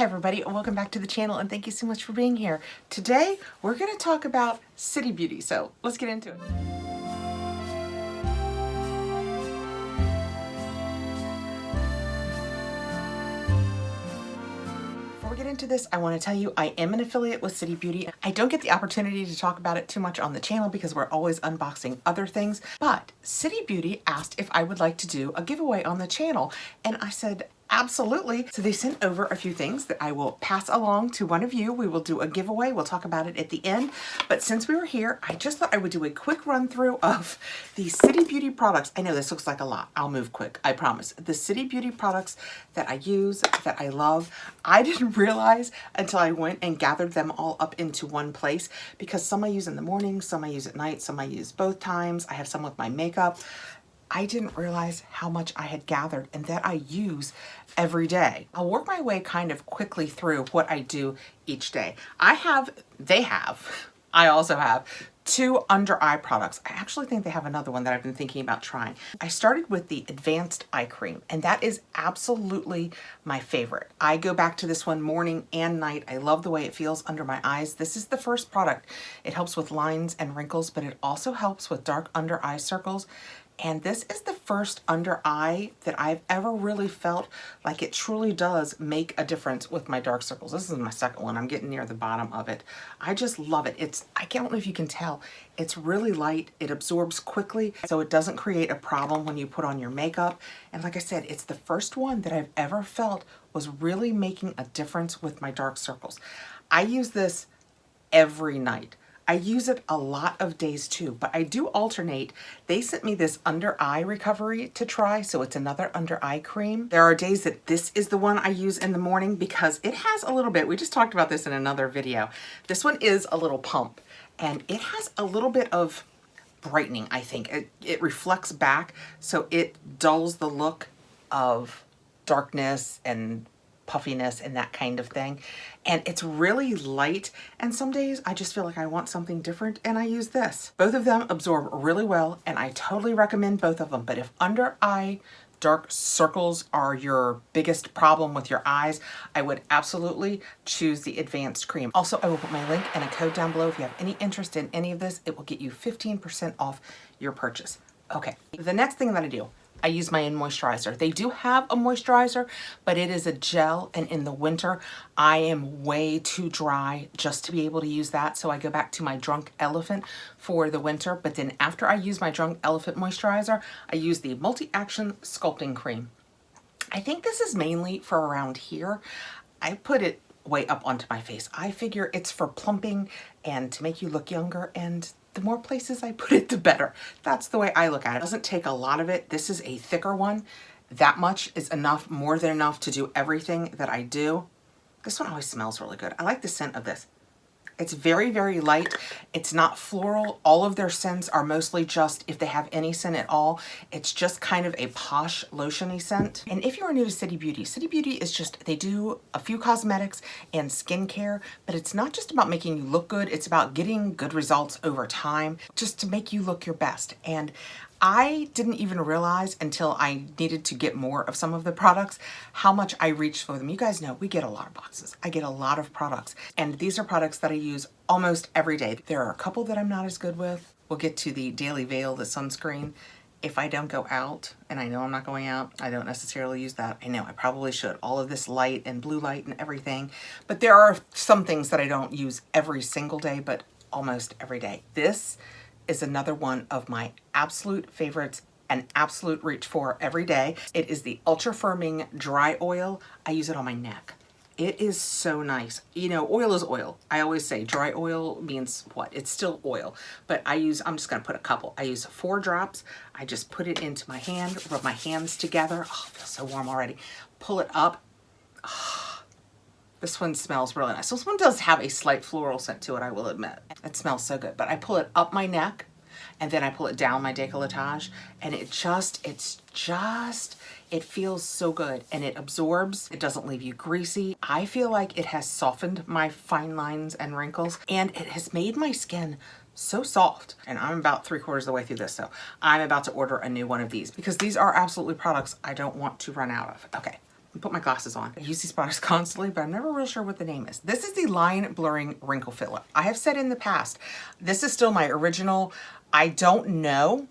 Hi everybody, and welcome back to the channel, and thank you so much for being here. Today, we're going to talk about city beauty, so let's get into it. Before we get into this, I want to tell you I am an affiliate with City Beauty. I don't get the opportunity to talk about it too much on the channel because we're always unboxing other things, but City Beauty asked if I would like to do a giveaway on the channel, and I said, absolutely. So they sent over a few things that I will pass along to one of you. We will do a giveaway. We'll talk about it at the end. But since we were here, I just thought I would do a quick run through of the City Beauty products. I know this looks like a lot. I'll move quick, I promise. The City Beauty products that I use, that I love. I didn't realize until I went and gathered them all up into one place because some I use in the morning, some I use at night, some I use both times. I have some with my makeup. I didn't realize how much I had gathered and that I use every day. I'll work my way kind of quickly through what I do each day. I also have 2 under eye products. I actually think they have another one that I've been thinking about trying. I started with the Advanced Eye Cream, and that is absolutely my favorite. I go back to this one morning and night. I love the way it feels under my eyes. This is the first product. It helps with lines and wrinkles, but it also helps with dark under eye circles. And this is the first under eye that I've ever really felt like it truly does make a difference with my dark circles. This is my second one. I'm getting near the bottom of it. I just love it. I don't know if you can tell, it's really light. It absorbs quickly, so it doesn't create a problem when you put on your makeup. And like I said, it's the first one that I've ever felt was really making a difference with my dark circles. I use this every night. I use it a lot of days too, but I do alternate. They sent me this under eye recovery to try, so it's another under eye cream. There are days that this is the one I use in the morning because it has a little bit, we just talked about this in another video. This one is a little pump and it has a little bit of brightening, I think. It reflects back, so it dulls the look of darkness and puffiness and that kind of thing. And it's really light, and some days I just feel like I want something different and I use this. Both of them absorb really well and I totally recommend both of them. But if under eye dark circles are your biggest problem with your eyes, I would absolutely choose the Advanced Cream. Also, I will put my link and a code down below. If you have any interest in any of this, it will get you 15% off your purchase. Okay, the next thing that I use my moisturizer. They do have a moisturizer, but it is a gel, and in the winter, I am way too dry just to be able to use that, so I go back to my Drunk Elephant for the winter. But then after I use my Drunk Elephant moisturizer, I use the Multi-Action Sculpting Cream. I think this is mainly for around here. I put it way up onto my face. I figure it's for plumping and to make you look younger, and the more places I put it, the better. That's the way I look at it. It doesn't take a lot of it. This is a thicker one. That much is enough, more than enough to do everything that I do. This one always smells really good. I like the scent of this. It's very, very light. It's not floral. All of their scents are mostly just, if they have any scent at all, it's just kind of a posh lotiony scent. And if you are new to City Beauty is just, they do a few cosmetics and skincare, but it's not just about making you look good. It's about getting good results over time, just to make you look your best. And I didn't even realize until I needed to get more of some of the products how much I reached for them. You guys know we get a lot of boxes. I get a lot of products, and these are products that I use almost every day. There are a couple that I'm not as good with. We'll get to the Daily Veil, the sunscreen. If I don't go out, and I know I'm not going out, I don't necessarily use that. I know I probably should. All of this light and blue light and everything. But there are some things that I don't use every single day, but almost every day. This is another one of my absolute favorites and absolute reach for every day. It is the Ultra Firming Dry Oil. I use it on my neck. It is so nice. You know, oil is oil. I always say dry oil means what? It's still oil. But I'm just gonna put a couple. I use 4 drops. I just put it into my hand, rub my hands together. Oh, it feels so warm already. Pull it up. Oh, this one smells really nice. This one does have a slight floral scent to it, I will admit. It smells so good. But I pull it up my neck, and then I pull it down my decolletage, and it feels so good, and it absorbs. It doesn't leave you greasy. I feel like it has softened my fine lines and wrinkles, and it has made my skin so soft. And I'm about 3/4 of the way through this, so I'm about to order a new one of these because these are absolutely products I don't want to run out of. Okay, put my glasses on. I use these products constantly, but I'm never real sure what the name is. This is the Line Blurring Wrinkle Filler. I have said in the past, this is still my original. I don't know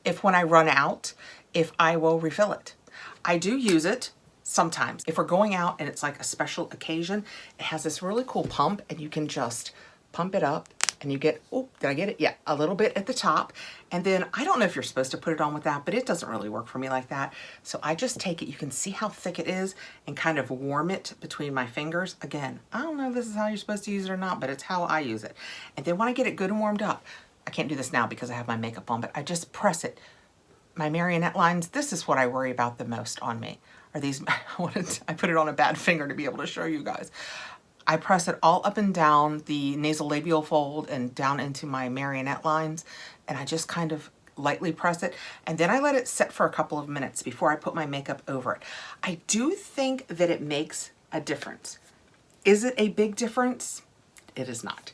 if when I run out, if I will refill it. I do use it sometimes. If we're going out and it's like a special occasion, it has this really cool pump and you can just pump it up and you get, oh, did I get it? Yeah, a little bit at the top. And then I don't know if you're supposed to put it on with that, but it doesn't really work for me like that. So I just take it, you can see how thick it is, and kind of warm it between my fingers. Again, I don't know if this is how you're supposed to use it or not, but it's how I use it. And then when I get it good and warmed up, I can't do this now because I have my makeup on, but I just press it. My marionette lines, this is what I worry about the most on me. Are these, I put it on a bad finger to be able to show you guys. I press it all up and down the nasolabial fold and down into my marionette lines, and I just kind of lightly press it, and then I let it sit for a couple of minutes before I put my makeup over it. I do think that it makes a difference. Is it a big difference? It is not.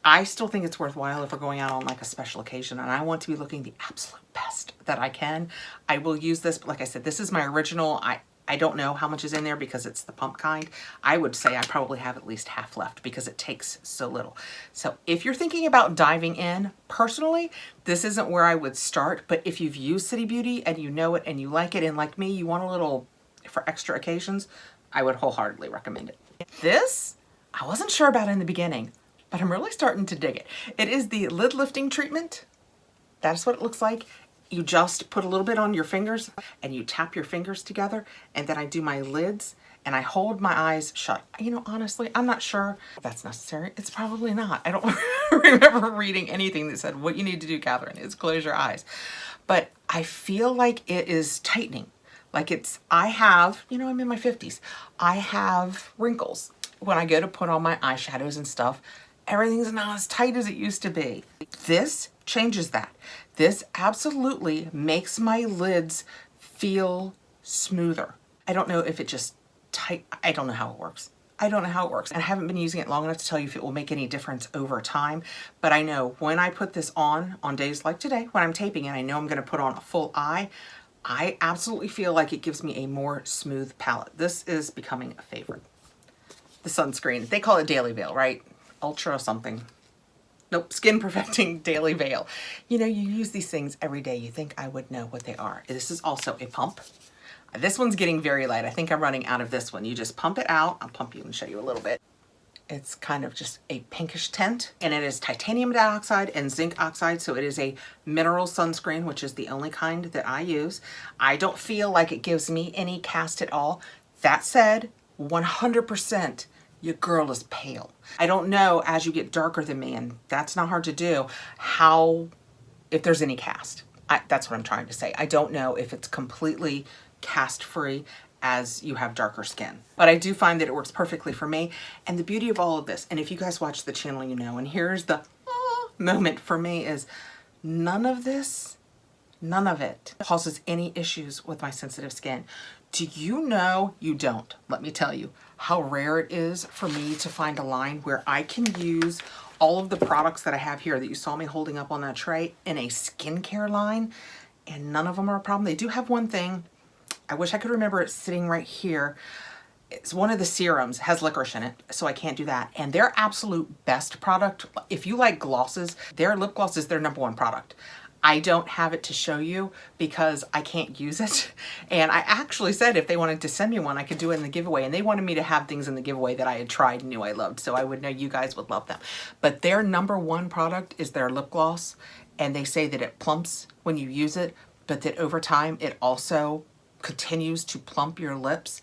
I still think it's worthwhile if we're going out on like a special occasion and I want to be looking the absolute best that I can. I will use this, but like I said, this is my original. I don't know how much is in there because it's the pump kind. I would say I probably have at least half left because it takes so little. So if you're thinking about diving in, personally, this isn't where I would start, but if you've used City Beauty and you know it and you like it, and like me, you want a little for extra occasions, I would wholeheartedly recommend it. This, I wasn't sure about in the beginning, but I'm really starting to dig it. It is the lid lifting treatment. That's what it looks like. You just put a little bit on your fingers and you tap your fingers together, and then I do my lids and I hold my eyes shut. You know, honestly, I'm not sure if that's necessary. It's probably not. I don't remember reading anything that said what you need to do, Catherine, is close your eyes. But I feel like it is tightening. Like it's, I have, you know, I'm in my 50s. I have wrinkles. When I go to put on my eyeshadows and stuff, everything's not as tight as it used to be. This changes that. This absolutely makes my lids feel smoother. I don't know if it just tight, I don't know how it works. I don't know how it works. And I haven't been using it long enough to tell you if it will make any difference over time. But I know when I put this on days like today, when I'm taping and I know I'm gonna put on a full eye, I absolutely feel like it gives me a more smooth palette. This is becoming a favorite. The sunscreen, they call it Daily Veil, right? Ultra something. Nope, Skin Perfecting Daily Veil. You know, you use these things every day. You think I would know what they are. This is also a pump. This one's getting very light. I think I'm running out of this one. You just pump it out. I'll pump you and show you a little bit. It's kind of just a pinkish tint, and it is titanium dioxide and zinc oxide, so it is a mineral sunscreen, which is the only kind that I use. I don't feel like it gives me any cast at all. That said, 100%. Your girl is pale. I don't know, as you get darker than me, and that's not hard to do, if there's any cast. That's what I'm trying to say. I don't know if it's completely cast free as you have darker skin. But I do find that it works perfectly for me. And the beauty of all of this, and if you guys watch the channel, you know, and here's the moment for me, is none of it causes any issues with my sensitive skin. Do you know, you don't, let me tell you, how rare it is for me to find a line where I can use all of the products that I have here that you saw me holding up on that tray in a skincare line, and none of them are a problem. They do have one thing, I wish I could remember it sitting right here. It's one of the serums, has licorice in it, so I can't do that. And their absolute best product, if you like glosses, their lip gloss is their #1 product. I don't have it to show you because I can't use it. And I actually said if they wanted to send me one, I could do it in the giveaway. And they wanted me to have things in the giveaway that I had tried and knew I loved, so I would know you guys would love them. But their #1 product is their lip gloss. And they say that it plumps when you use it, but that over time it also continues to plump your lips.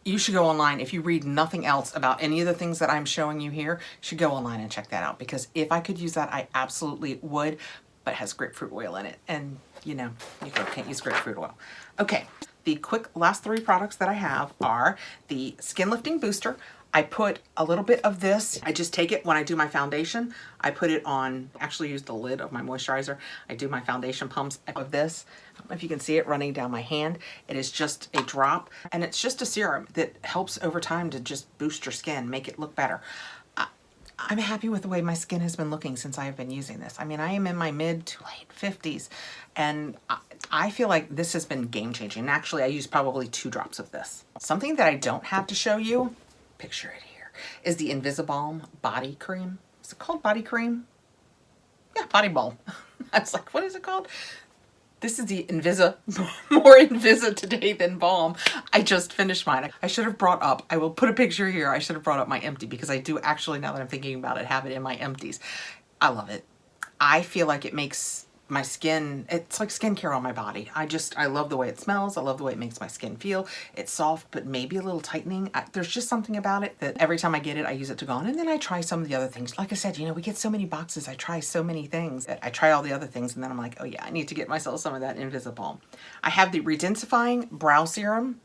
You should go online. If you read nothing else about any of the things that I'm showing you here, you should go online and check that out, because if I could use that, I absolutely would. But it has grapefruit oil in it, and you know, you can't use grapefruit oil. Okay, the quick last 3 products that I have are the Skin Lifting Booster. I put a little bit of this. I just take it when I do my foundation. I put it on, actually use the lid of my moisturizer. I do my foundation pumps of this. I don't know if you can see it running down my hand. It is just a drop, and it's just a serum that helps over time to just boost your skin, make it look better. I'm happy with the way my skin has been looking since I have been using this. I mean, I am in my mid to late 50s, and I feel like this has been game changing. And actually, I use probably 2 drops of this. Something that I don't have to show you, picture it here, is the Invisibalm body cream. Is it called body cream? Yeah, body balm. I was like, what is it called? This is the more Invisa today than balm. I just finished mine. I should have brought up, I will put a picture here. I should have brought up my empty because I do actually, now that I'm thinking about it, have it in my empties. I love it. I feel like it makes my skin, it's like skincare on my body. I love the way it smells. I love the way it makes my skin feel. It's soft, but maybe a little tightening. There's just something about it that every time I get it, I use it to go on. And then I try some of the other things. Like I said, you know, we get so many boxes. I try so many things. I try all the other things, and then I'm like, oh yeah, I need to get myself some of that Invisibalm. I have the Redensifying Brow Serum.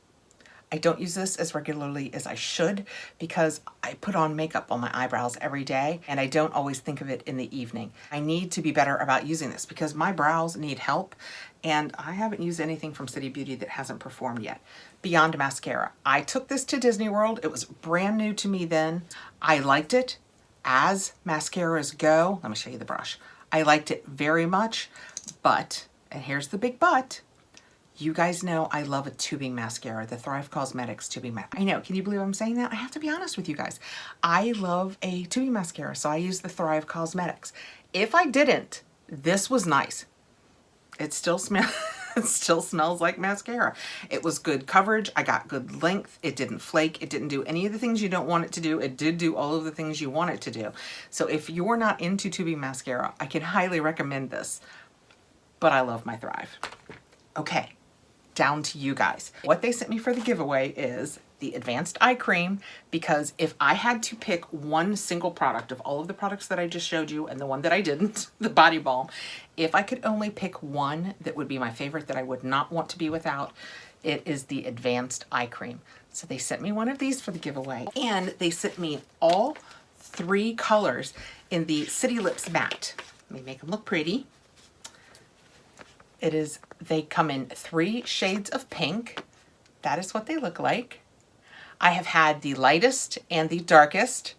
I don't use this as regularly as I should because I put on makeup on my eyebrows every day and I don't always think of it in the evening. I need to be better about using this because my brows need help, and I haven't used anything from City Beauty that hasn't performed yet. Beyond Mascara. I took this to Disney World. It was brand new to me then. I liked it as mascaras go. Let me show you the brush. I liked it very much, but, and here's the big but, you guys know I love a tubing mascara, the Thrive Cosmetics tubing mascara. I know, can you believe I'm saying that? I have to be honest with you guys. I love a tubing mascara, so I use the Thrive Cosmetics. If I didn't, this was nice. It still smells like mascara. It was good coverage. I got good length. It didn't flake. It didn't do any of the things you don't want it to do. It did do all of the things you want it to do. So if you're not into tubing mascara, I can highly recommend this. But I love my Thrive. Okay. Down to you guys. What they sent me for the giveaway is the Advanced Eye Cream, because if I had to pick one single product of all of the products that I just showed you and the one that I didn't, the body balm, if I could only pick one that would be my favorite that I would not want to be without, it is the Advanced Eye Cream. So they sent me one of these for the giveaway, and they sent me all 3 colors in the City Lips Matte. Let me make them look pretty. They come in 3 shades of pink. That is what they look like. I have had the lightest and the darkest.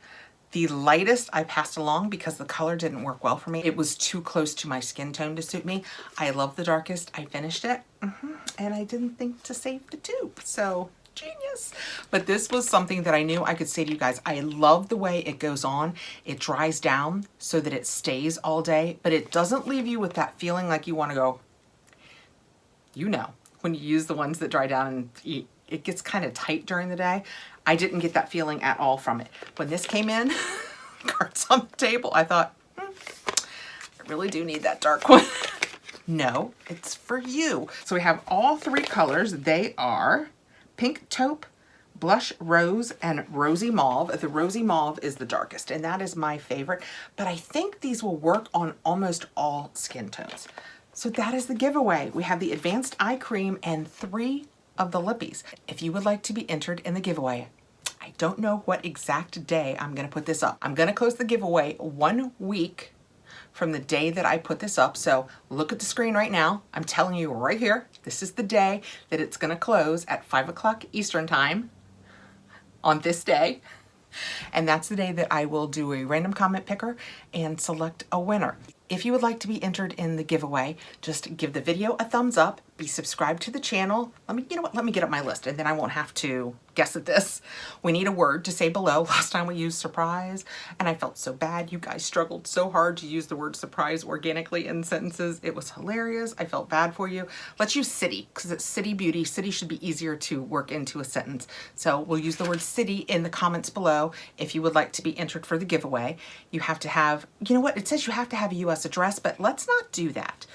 The lightest I passed along because the color didn't work well for me. It was too close to my skin tone to suit me. I love the darkest. I finished it, and I didn't think to save the tube. So genius. But this was something that I knew I could say to you guys. I love the way it goes on. It dries down so that it stays all day, but it doesn't leave you with that feeling like you want to go, you know, when you use the ones that dry down and it gets kind of tight during the day. I didn't get that feeling at all from it. When this came in, cards on the table, I thought, I really do need that dark one. No, it's for you. So we have all 3 colors. They are Pink Taupe, Blush Rose, and Rosy Mauve. The Rosy Mauve is the darkest, and that is my favorite. But I think these will work on almost all skin tones. So that is the giveaway. We have the Advanced Eye Cream and 3 of the lippies. If you would like to be entered in the giveaway, I don't know what exact day I'm going to put this up. I'm going to close the giveaway 1 week from the day that I put this up. So look at the screen right now. I'm telling you right here, this is the day that it's going to close at 5 o'clock Eastern time on this day. And that's the day that I will do a random comment picker and select a winner. If you would like to be entered in the giveaway, just give the video a thumbs up, be subscribed to the channel. You know what, let me get up my list and then I won't have to guess at this. We need a word to say below. Last time we used surprise and I felt so bad. You guys struggled so hard to use the word surprise organically in sentences. It was hilarious. I felt bad for you. Let's use city because it's City Beauty. City should be easier to work into a sentence. So we'll use the word city in the comments below. If you would like to be entered for the giveaway, you have to have, you know what, it says you have to have a US address, but let's not do that.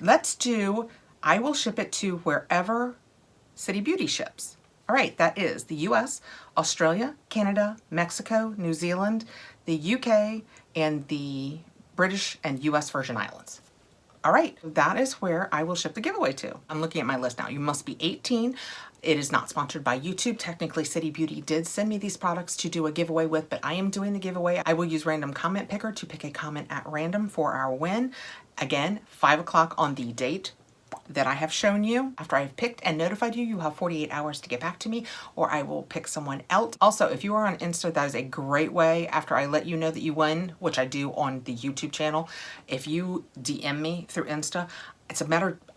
Let's do, I will ship it to wherever City Beauty ships. All right, that is the US, Australia, Canada, Mexico, New Zealand, the UK, and the British and US Virgin Islands. All right, that is where I will ship the giveaway to. I'm looking at my list now. You must be 18. It is not sponsored by YouTube. Technically, City Beauty did send me these products to do a giveaway with, but I am doing the giveaway. I will use random comment picker to pick a comment at random for our win. Again, 5 o'clock on the date that I have shown you. After I've picked and notified you, you have 48 hours to get back to me, or I will pick someone else. Also, if you are on Insta, that is a great way, after I let you know that you win, which I do on the YouTube channel, if you DM me through Insta,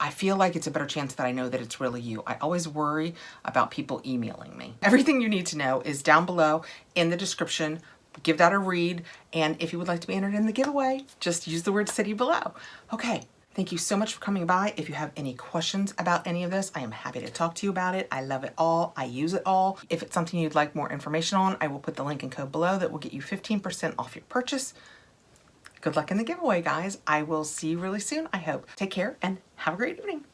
I feel like it's a better chance that I know that it's really you. I always worry about people emailing me. Everything you need to know is down below in the description. Give that a read. And if you would like to be entered in the giveaway, just use the word city below. Okay. Thank you so much for coming by. If you have any questions about any of this, I am happy to talk to you about it. I love it all. I use it all. If it's something you'd like more information on, I will put the link and code below that will get you 15% off your purchase. Good luck in the giveaway, guys. I will see you really soon, I hope. Take care and have a great evening.